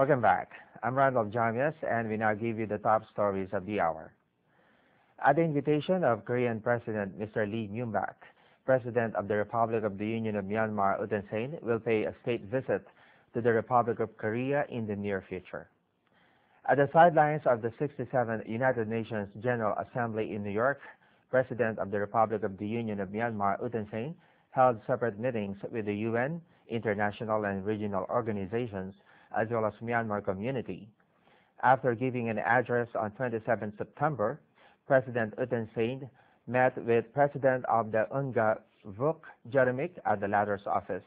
Welcome back. I'm Randolf Jamias, and we now give you the top stories of the hour. At the invitation of Korean President Mr. Lee Myung-bak, President of the Republic of the Union of Myanmar, Thein Sein, will pay a state visit to the Republic of Korea in the near future. At the sidelines of the 67th United Nations General Assembly in New York, President of the Republic of the Union of Myanmar, Thein Sein, held separate meetings with the UN, international and regional organizations, as well as Myanmar community. After giving an address on 27 September, President Thein Sein met with President of the UNGA Vuk Jeremik at the latter's office.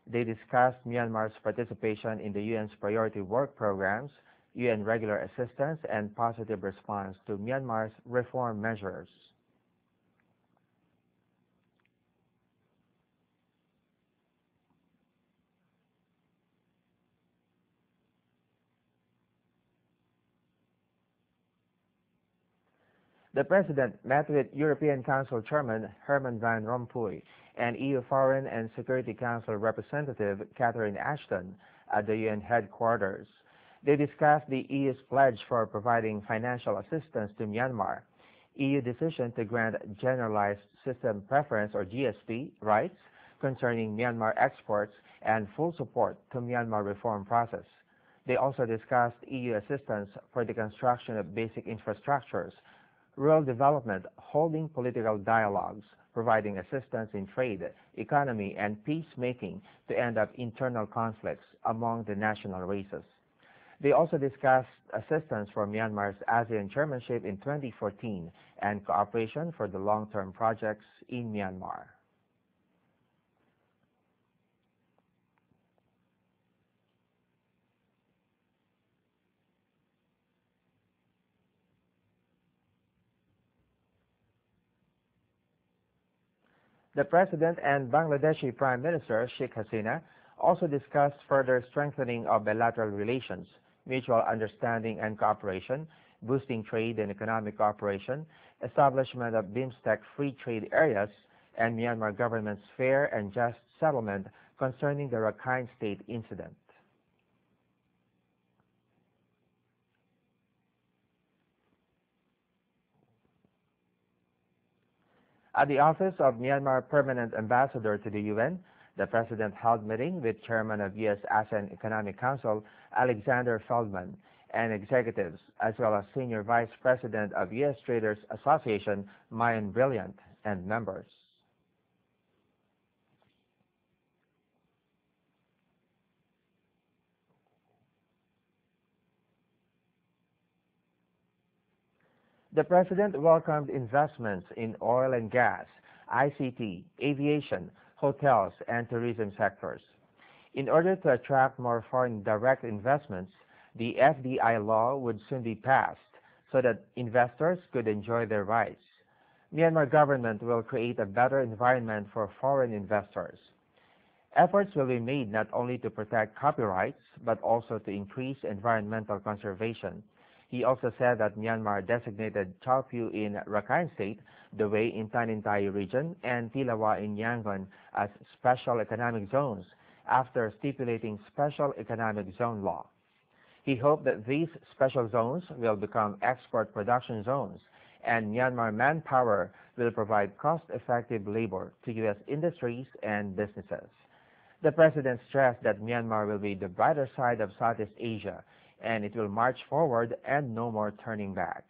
They discussed Myanmar's participation in the UN's priority work programs, UN regular assistance, and positive response to Myanmar's reform measures. The President met with European Council Chairman Herman Van Rompuy and EU Foreign and Security Council Representative Catherine Ashton at the UN headquarters. They discussed the EU's pledge for providing financial assistance to Myanmar, EU decision to grant Generalized System Preference or GSP rights concerning Myanmar exports, and full support to Myanmar reform process. They also discussed EU assistance for the construction of basic infrastructures, rural development, holding political dialogues, providing assistance in trade, economy, and peacemaking to end up internal conflicts among the national races. They also discussed assistance for Myanmar's ASEAN chairmanship in 2014 and cooperation for the long-term projects in Myanmar. The President and Bangladeshi Prime Minister Sheikh Hasina also discussed further strengthening of bilateral relations, mutual understanding and cooperation, boosting trade and economic cooperation, establishment of BIMSTEC free trade areas, and Myanmar government's fair and just settlement concerning the Rakhine State incident. At the office of Myanmar Permanent Ambassador to the UN, the President held meeting with Chairman of U.S. ASEAN Economic Council, Alexander Feldman, and executives, as well as Senior Vice President of U.S. Traders Association, Mayan Brilliant, and members. The President welcomed investments in oil and gas, ICT, aviation, hotels, and tourism sectors. In order to attract more foreign direct investments, the FDI law would soon be passed so that investors could enjoy their rights. Myanmar government will create a better environment for foreign investors. Efforts will be made not only to protect copyrights, but also to increase environmental conservation. He also said that Myanmar designated Chao Phu in Rakhine State, Dawei in Thein Sein region, and Tilawa in Yangon as special economic zones after stipulating special economic zone law. He hoped that these special zones will become export production zones, and Myanmar manpower will provide cost-effective labor to U.S. industries and businesses. The President stressed that Myanmar will be the brighter side of Southeast Asia, and it will march forward and no more turning back.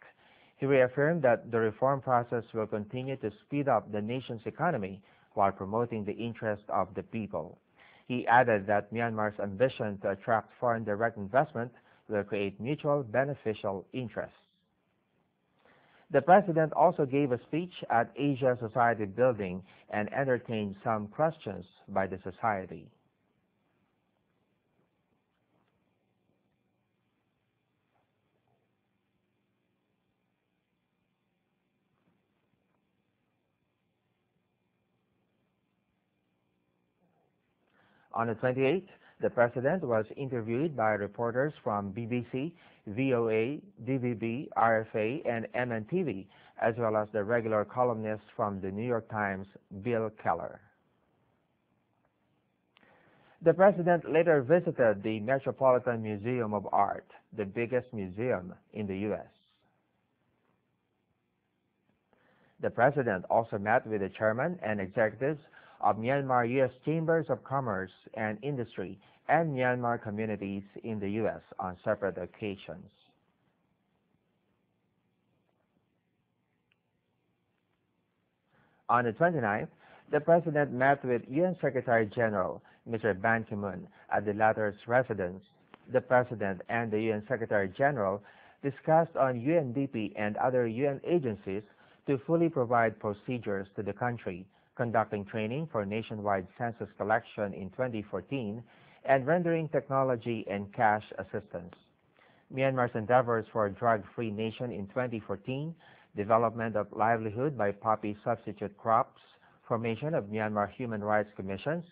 He reaffirmed that the reform process will continue to speed up the nation's economy while promoting the interests of the people. He added that Myanmar's ambition to attract foreign direct investment will create mutual beneficial interests. The President also gave a speech at Asia Society Building and entertained some questions by the society. On the 28th, the President was interviewed by reporters from BBC, VOA, DVB, RFA, and MNTV, as well as the regular columnist from the New York Times, Bill Keller. The President later visited the Metropolitan Museum of Art, the biggest museum in the U.S. The President also met with the chairman and executives of Myanmar U.S. Chambers of Commerce and Industry and Myanmar communities in the U.S. on separate occasions. On the 29th, the President met with UN Secretary General Mr. Ban Ki-moon at the latter's residence. The President and the UN Secretary General discussed on UNDP and other UN agencies to fully provide procedures to the country, conducting training for nationwide census collection in 2014, and rendering technology and cash assistance. Myanmar's endeavors for a drug-free nation in 2014, development of livelihood by poppy substitute crops, formation of Myanmar Human Rights Commissions,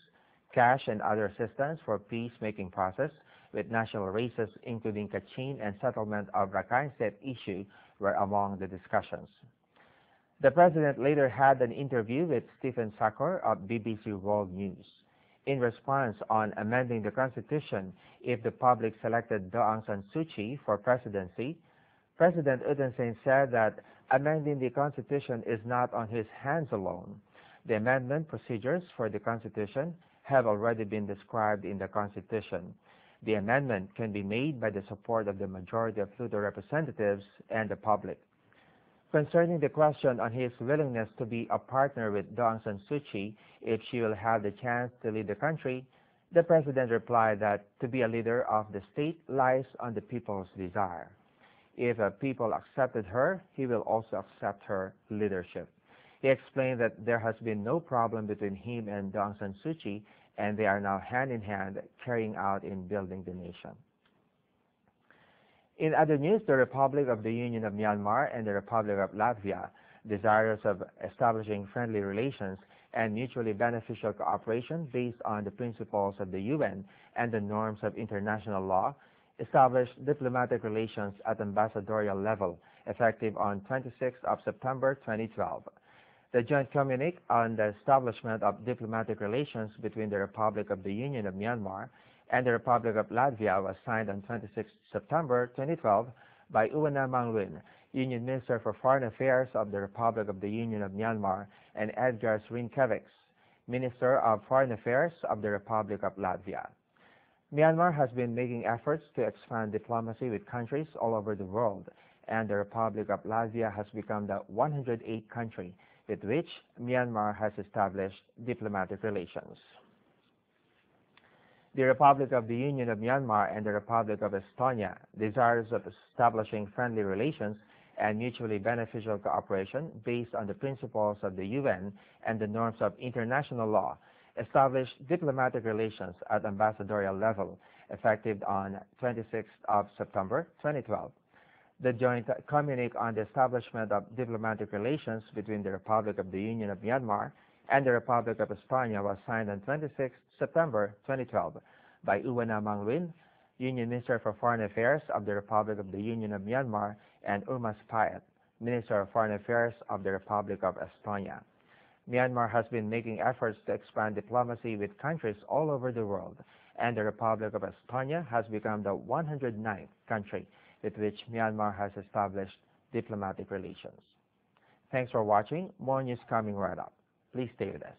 cash and other assistance for peacemaking process with national races including Kachin and settlement of Rakhine State issue were among the discussions. The President later had an interview with Stephen Sakor of BBC World News. In response on amending the Constitution if the public selected Aung San Suu Kyi for presidency, President Thein Sein said that amending the Constitution is not on his hands alone. The amendment procedures for the Constitution have already been described in the Constitution. The amendment can be made by the support of the majority of Pluto representatives and the public. Concerning the question on his willingness to be a partner with Aung San Suu Kyi if she will have the chance to lead the country, the President replied that to be a leader of the state lies on the people's desire. If the people accepted her, he will also accept her leadership. He explained that there has been no problem between him and Aung San Suu Kyi, and they are now hand in hand carrying out in building the nation. In other news, the Republic of the Union of Myanmar and the Republic of Latvia, desirous of establishing friendly relations and mutually beneficial cooperation based on the principles of the UN and the norms of international law, established diplomatic relations at ambassadorial level, effective on 26th of September 2012. The joint communique on the establishment of diplomatic relations between the Republic of the Union of Myanmar and the Republic of Latvia was signed on 26 September 2012 by Uwana Manglwin, Union Minister for Foreign Affairs of the Republic of the Union of Myanmar, and Edgars Rinkēvičs, Minister of Foreign Affairs of the Republic of Latvia. Myanmar has been making efforts to expand diplomacy with countries all over the world, and the Republic of Latvia has become the 108th country with which Myanmar has established diplomatic relations. The Republic of the Union of Myanmar and the Republic of Estonia, desirous of establishing friendly relations and mutually beneficial cooperation based on the principles of the UN and the norms of international law, established diplomatic relations at ambassadorial level, effective on 26th of September 2012. The joint communique on the establishment of diplomatic relations between the Republic of the Union of Myanmar and the Republic of Estonia was signed on 26 September 2012 by Uwana Manglwin, Union Minister for Foreign Affairs of the Republic of the Union of Myanmar, and Urmas Payat, Minister of Foreign Affairs of the Republic of Estonia. Myanmar has been making efforts to expand diplomacy with countries all over the world, and the Republic of Estonia has become the 109th country with which Myanmar has established diplomatic relations. Thanks for watching. More news coming right up. Please stay with us.